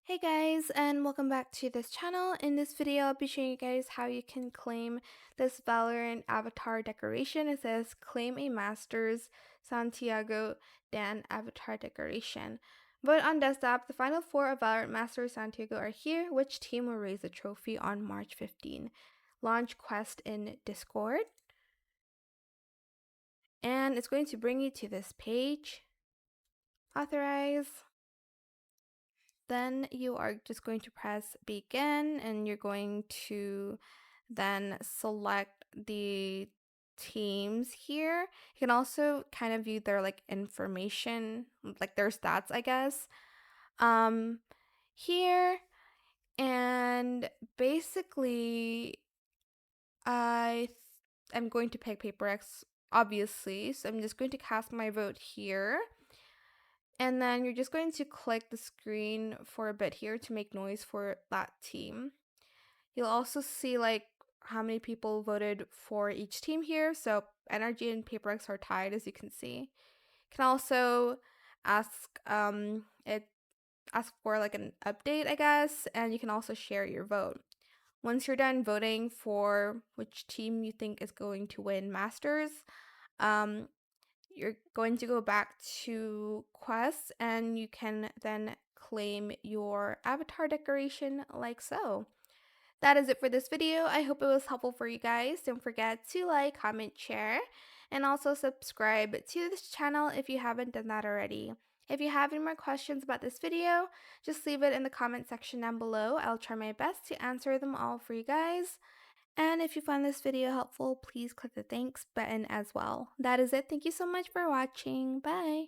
Hey guys, and welcome back to this channel. In this video, I'll be showing you guys how you can claim this Valorant avatar decoration. It says claim a Masters Santiago Dan avatar decoration. Vote on desktop. The final four of Valorant Masters Santiago are here. Which team will raise the trophy on March 15? Launch quest in Discord. And it's going to bring you to this page. Authorize. Then you are just going to press begin and you're going to then select the teams here. You can also kind of view their information, like their stats, I guess, here. And basically, I'm going to pick Paper X, obviously. So I'm just going to cast my vote here. And then you're just going to click the screen for a bit here to make noise for that team. You'll also see how many people voted for each team here. So Energy and PaperX are tied, as you can see. You can also ask ask for an update, I guess, and you can also share your vote. Once you're done voting for which team you think is going to win Masters, you're going to go back to quests and you can then claim your avatar decoration like so. That is it for this video. I hope it was helpful for you guys. Don't forget to like, comment, share, and also subscribe to this channel if you haven't done that already. If you have any more questions about this video, just leave it in the comment section down below. I'll try my best to answer them all for you guys. And if you found this video helpful, please click the thanks button as well. That is it. Thank you so much for watching. Bye.